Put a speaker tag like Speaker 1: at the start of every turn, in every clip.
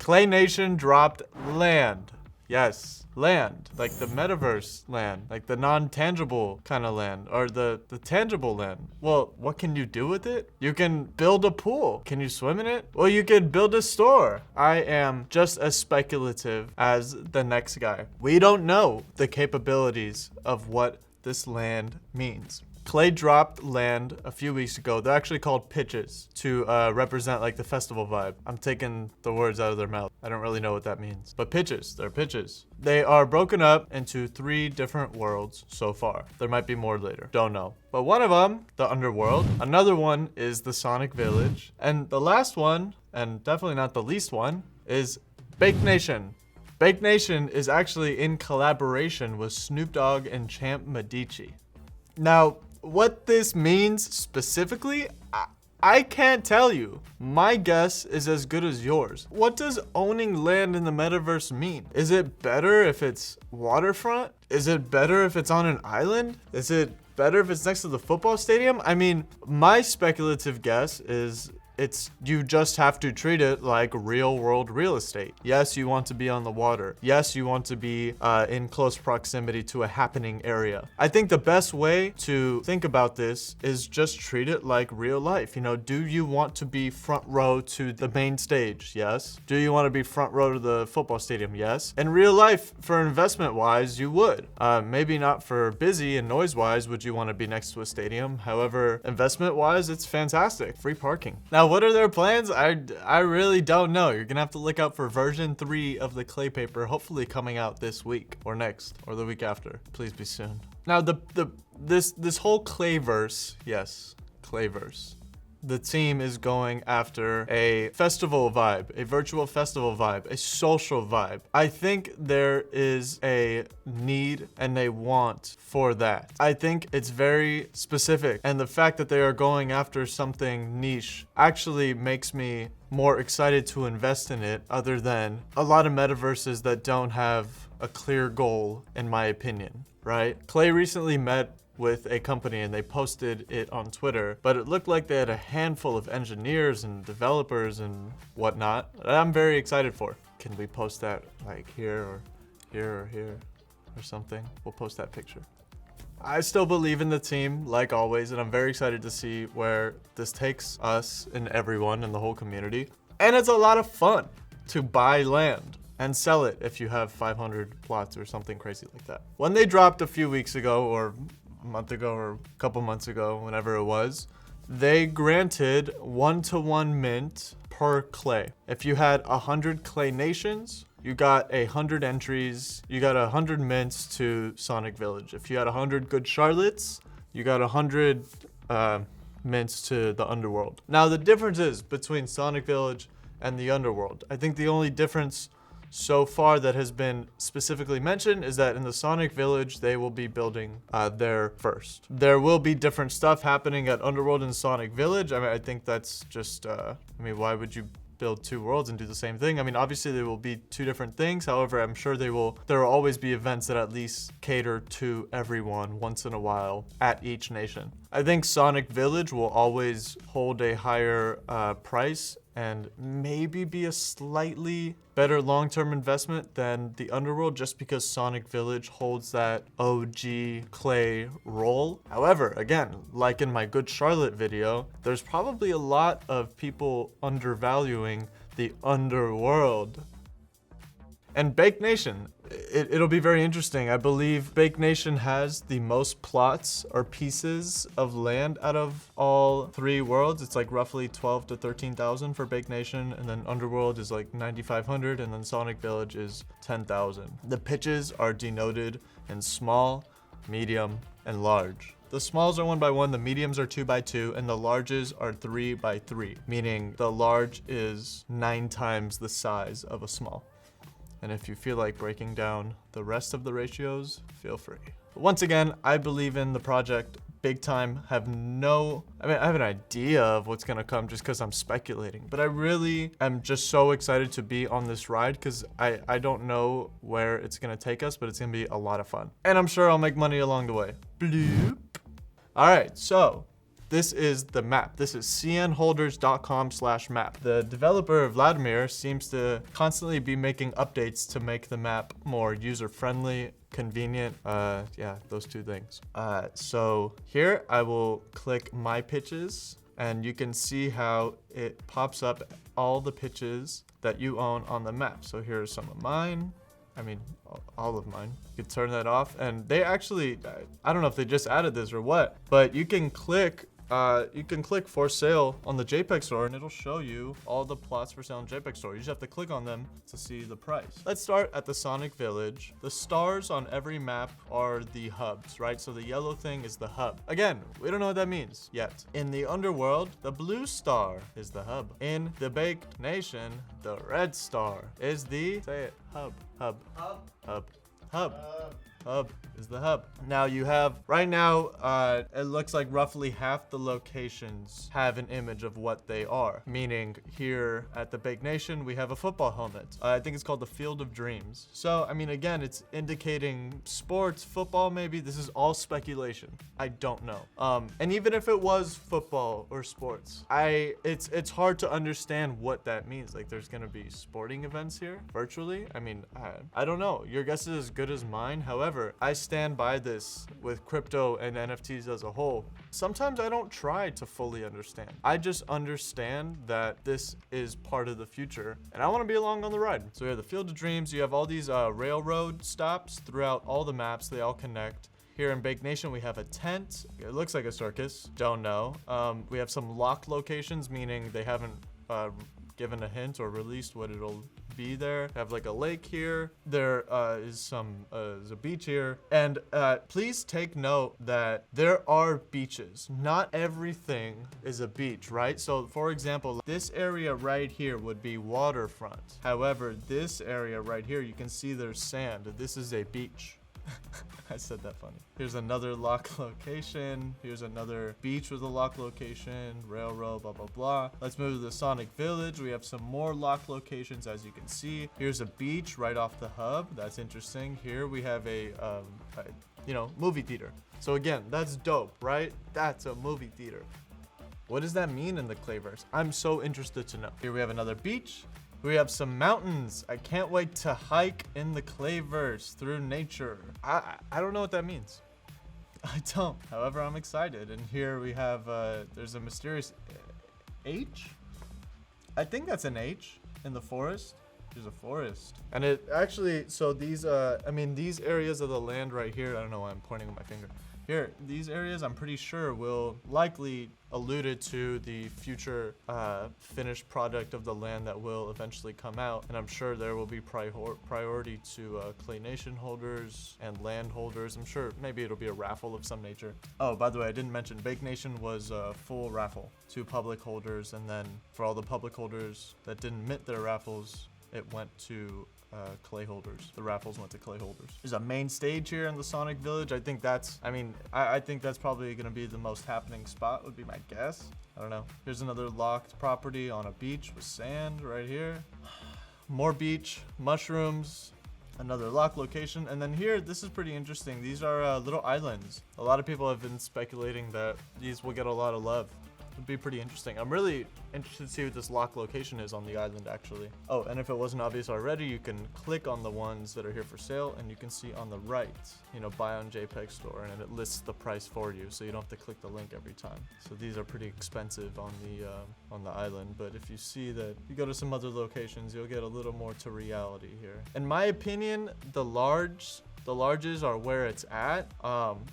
Speaker 1: Clay Nation dropped land. Yes, land, like the metaverse land, like the non-tangible kind of land, or the tangible land. Well, what can you do with it? You can build a pool. Can you swim in it? Well, you can build a store. I am just as speculative as the next guy. We don't know the capabilities of what this land means. Clay dropped land a few weeks ago. They're actually called pitches to represent like the festival vibe. I'm taking the words out of their mouth. I don't really know what that means. But pitches, they're pitches. They are broken up into 3 different worlds so far. There might be more later. Don't know. But one of them, the underworld. Another one is the Sonic Village. And the last one, and definitely not the least one, is Bake Nation. Bake Nation is actually in collaboration with Snoop Dogg and Champ Medici. Now, what this means specifically, I can't tell you. My guess is as good as yours. What does owning land in the metaverse mean? Is it better if it's waterfront? Is it better if it's on an island? Is it better if it's next to the football stadium? I mean, my speculative guess is you just have to treat it like real world real estate. Yes, you want to be on the water. Yes, you want to be in close proximity to a happening area. I think the best way to think about this is just treat it like real life. You know, do you want to be front row to the main stage? Yes. Do you want to be front row to the football stadium? Yes. In real life, for investment wise, you would. Maybe not for busy and noise wise would you want to be next to a stadium. However, investment wise, it's fantastic. Free parking. Now, what are their plans? I really don't know. You're gonna have to look out for version 3 of the clay paper, hopefully coming out this week or next or the week after. Please be soon. Now this whole clayverse, yes, clayverse. The team is going after a festival vibe, a virtual festival vibe, a social vibe. I think there is a need and a want for that. I think it's very specific, and the fact that they are going after something niche actually makes me more excited to invest in it, other than a lot of metaverses that don't have a clear goal, in my opinion, right? Clay recently met with a company and they posted it on Twitter, but it looked like they had a handful of engineers and developers and whatnot that I'm very excited for. Can we post that like here or here or here or something? We'll post that picture. I still believe in the team, like always, and I'm very excited to see where this takes us and everyone in the whole community. And it's a lot of fun to buy land and sell it if you have 500 plots or something crazy like that. When they dropped a few weeks ago, or a month ago or a couple months ago, whenever it was, they granted 1-to-1 mint per clay. If you had 100 clay nations, you got 100 entries, you got 100 mints to Sonic Village. If you had 100 good Charlottes, you got 100 mints to the Underworld. Now the difference is between Sonic Village and the Underworld. I think the only difference so far that has been specifically mentioned is that in the Sonic Village, they will be building there first. There will be different stuff happening at Underworld and Sonic Village. I mean, I think that's just, why would you build 2 worlds and do the same thing? I mean, obviously there will be 2 different things. However, I'm sure there will always be events that at least cater to everyone once in a while at each nation. I think Sonic Village will always hold a higher price and maybe be a slightly better long-term investment than the Underworld, just because Sonic Village holds that OG clay role. However, again, like in my Good Charlotte video, there's probably a lot of people undervaluing the Underworld. And Bake Nation, it'll be very interesting. I believe Bake Nation has the most plots or pieces of land out of all 3 worlds. It's like roughly 12 to 13,000 for Bake Nation, and then Underworld is like 9,500, and then Sonic Village is 10,000. The pitches are denoted in small, medium, and large. The smalls are 1x1, the mediums are 2x2, and the larges are 3x3, meaning the large is 9 times the size of a small. And if you feel like breaking down the rest of the ratios, feel free. But once again, I believe in the project big time. I have an idea of what's gonna come just because I'm speculating. But I really am just so excited to be on this ride because I don't know where it's gonna take us, but it's gonna be a lot of fun. And I'm sure I'll make money along the way. Bloop. All right, so This is the map. This is cnholders.com/map. The developer Vladimir seems to constantly be making updates to make the map more user-friendly, convenient. Yeah, those two things. So here I will click my pitches, and you can see how it pops up all the pitches that you own on the map. So here are some of mine. I mean, all of mine. You can turn that off, and they actually, I don't know if they just added this or what, but you can click for sale on the JPEG store, and it'll show you all the plots for sale on JPEG store. You just have to click on them to see the price. Let's start at the Sonic Village. The stars on every map are the hubs, right? So the yellow thing is the hub. Again, we don't know what that means yet. In the underworld, the blue star is the hub. In the Baked Nation, the red star is the, say it, hub. Hub is the hub. Now you have, right now, it looks like roughly half the locations have an image of what they are. Meaning here at the Baked Nation, we have a football helmet. I think it's called the Field of Dreams. So, I mean, again, it's indicating sports, football maybe. This is all speculation. I don't know. And even if it was football or sports, it's hard to understand what that means. Like there's gonna be sporting events here virtually. I mean, I don't know. Your guess is as good as mine. However, I stand by this with crypto and NFTs as a whole. Sometimes I don't try to fully understand. I just understand that this is part of the future and I want to be along on the ride. So we have the Field of Dreams. You have all these railroad stops throughout all the maps. They all connect. Here in Baked Nation, we have a tent. It looks like a circus. Don't know. We have some locked locations, meaning they haven't given a hint or released what it'll be there. Have like a lake here. There is a beach here. And please take note that there are beaches. Not everything is a beach, right? So for example, this area right here would be waterfront. However, this area right here, you can see there's sand. This is a beach. I said that funny. Here's another lock location. Here's another beach with a lock location, railroad, blah, blah, blah. Let's move to the Sonic Village. We have some more lock locations, as you can see. Here's a beach right off the hub. That's interesting. Here we have a movie theater. So again, that's dope, right? That's a movie theater. What does that mean in the Clayverse? I'm so interested to know. Here we have another beach. We have some mountains. I can't wait to hike in the Clayverse through nature. I don't know what that means. I don't. However, I'm excited. And here we have, there's a mysterious H? I think that's an H in the forest. There's a forest. And it actually, so these, these areas of the land right here, I don't know why I'm pointing with my finger. Here, these areas I'm pretty sure will likely alluded to the future finished product of the land that will eventually come out. And I'm sure there will be priority to Clay Nation holders and land holders. I'm sure maybe it'll be a raffle of some nature. Oh, by the way, I didn't mention Baked Nation was a full raffle to public holders. And then for all the public holders that didn't mint their raffles, it went to clay holders. The raffles went to clay holders. There's a main stage here in the Sonic Village. I think that's, I think that's probably going to be the most happening spot, would be my guess. I don't know. Here's another locked property on a beach with sand right here. More beach, mushrooms, another lock location. And then here, this is pretty interesting. These are little islands. A lot of people have been speculating that these will get a lot of love. Would be pretty interesting. I'm really interested to see what this lock location is on the island, actually. Oh, and if it wasn't obvious already, you can click on the ones that are here for sale, and you can see on the right, buy on JPEG store, and it lists the price for you, so you don't have to click the link every time. So these are pretty expensive on the island, but if you see that you go to some other locations, you'll get a little more to reality here. In my opinion, the larges are where it's at.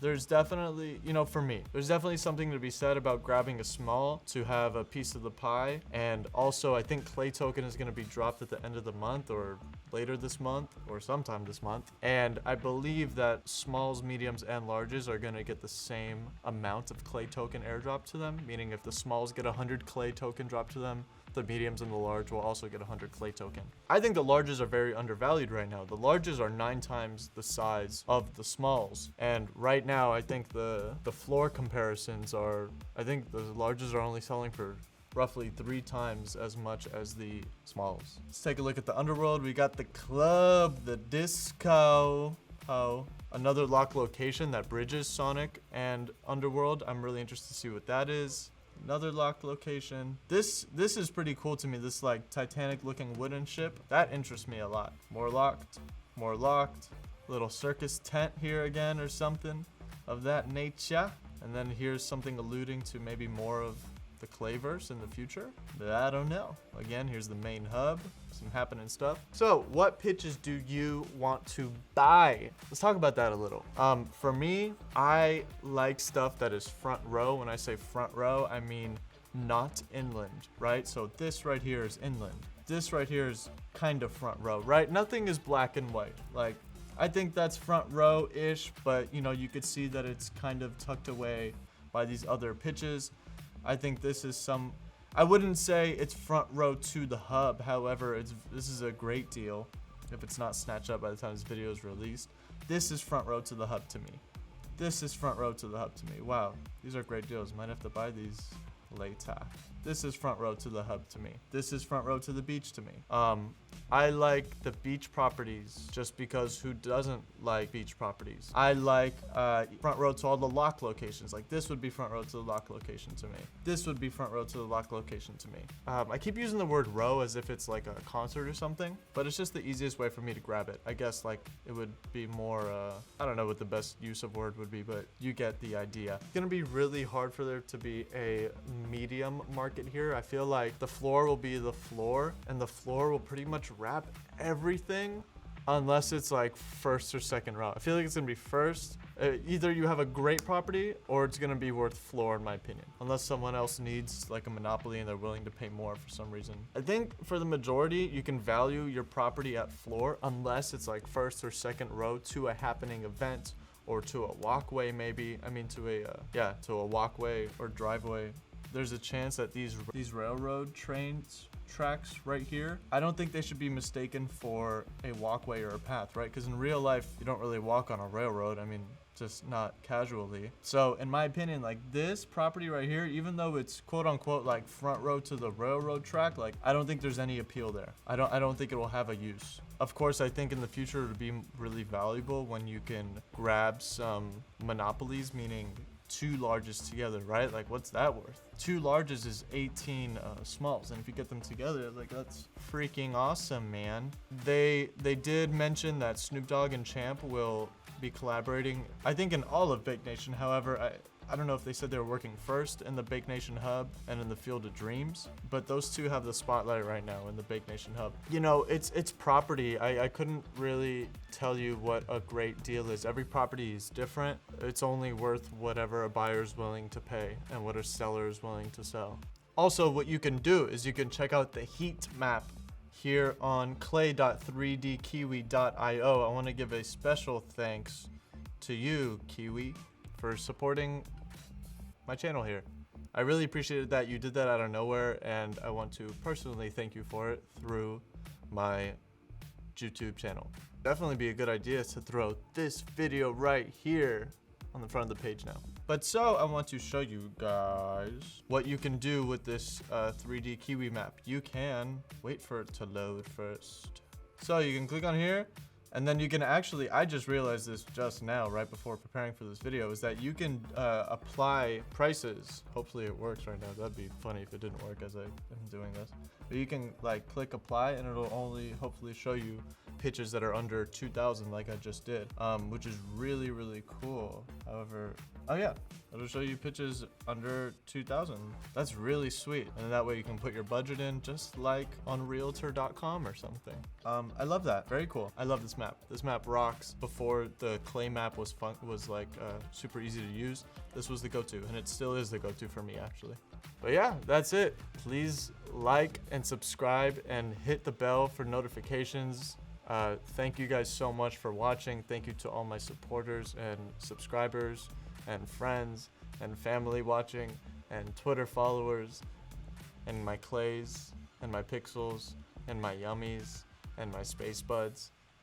Speaker 1: There's definitely, for me, there's definitely something to be said about grabbing a small to have a piece of the pie. And also, I think Clay Token is going to be dropped at the end of the month or later this month or sometime this month. And I believe that smalls, mediums, and larges are going to get the same amount of Clay Token airdrop to them. Meaning if the smalls get 100 Clay Token dropped to them, the mediums and the large will also get 100 Clay Token. I think the larges are very undervalued right now. The larges are 9 times the size of the smalls. And right now, I think the floor comparisons are, I think the larges are only selling for roughly 3 times as much as the smalls. Let's take a look at the underworld. We got the club, the disco. another lock location that bridges Sonic and Underworld. I'm really interested to see what that is. Another locked location. This is pretty cool to me. This like Titanic looking wooden ship. That interests me a lot. More locked, more locked. Little circus tent here again or something of that nature. And then here's something alluding to maybe more of the Clayverse in the future, but I don't know. Again, here's the main hub, some happening stuff. So what pitches do you want to buy? Let's talk about that a little. For me, I like stuff that is front row. When I say front row, I mean not inland, right? So this right here is inland. This right here is kind of front row, right? Nothing is black and white. Like, I think that's front row-ish, but you know, you could see that it's kind of tucked away by these other pitches. I think this is I wouldn't say it's front row to the hub. However, this is a great deal if it's not snatched up by the time this video is released. This is front row to the hub to me. This is front row to the hub to me. Wow, these are great deals. Might have to buy these later. This is front row to the hub to me. This is front row to the beach to me. I like the beach properties just because who doesn't like beach properties? I like front row to all the lock locations. Like this would be front row to the lock location to me. This would be front row to the lock location to me. I keep using the word row as if it's like a concert or something, but it's just the easiest way for me to grab it. I guess like it would be more, I don't know what the best use of word would be, but you get the idea. It's gonna be really hard for there to be a medium market here. I feel like the floor will be the floor and the floor will pretty much wrap everything unless it's like first or second row. I feel like it's gonna be first. Either you have a great property or it's gonna be worth floor in my opinion, unless someone else needs like a monopoly and they're willing to pay more for some reason. I think for the majority you can value your property at floor unless it's like first or second row to a happening event or to a walkway maybe. I mean to a walkway or driveway. There's a chance that these railroad tracks right here, I don't think they should be mistaken for a walkway or a path, right? Because in real life, you don't really walk on a railroad. I mean, just not casually. So in my opinion, like this property right here, even though it's quote unquote like front row to the railroad track, like I don't think there's any appeal there. I don't think it will have a use. Of course, I think in the future it would be really valuable when you can grab some monopolies, meaning 2 larges together, right? Like what's that worth? 2 larges is 18 smalls, and if you get them together, like that's freaking awesome, man. They did mention that Snoop Dogg and Champ will be collaborating, I think in all of Bake Nation. However, I don't know if they said they were working first in the Bake Nation hub and in the Field of Dreams, but those two have the spotlight right now in the Bake Nation hub. You know, it's property. I couldn't really tell you what a great deal is. Every property is different. It's only worth whatever a buyer is willing to pay and what a seller is willing to sell. Also, what you can do is you can check out the heat map here on clay.3dkiwi.io. I want to give a special thanks to you, Kiwi, for supporting my channel here. I really appreciated that. You did that out of nowhere, and I want to personally thank you for it through my YouTube channel. Definitely be a good idea to throw this video right here on the front of the page now. But so I want to show you guys what you can do with this 3D Kiwi map. You can wait for it to load first. So you can click on here, and then you can actually, I just realized this just now, right before preparing for this video, is that you can apply prices. Hopefully it works right now. That'd be funny if it didn't work as I am doing this. But you can like click apply and it'll only hopefully show you pitches that are under 2,000 like I just did, which is really, really cool. However, oh yeah, it'll show you pitches under 2,000. That's really sweet. And that way you can put your budget in just like on realtor.com or something. I love that. Very cool. I love this map. This map rocks. Before the clay map was like super easy to use, this was the go-to, and it still is the go-to for me actually. But yeah, that's it. Please like and subscribe and hit the bell for notifications. Thank you guys so much for watching. Thank you to all my supporters and subscribers and friends and family watching and Twitter followers and my clays and my pixels and my yummies and my space buds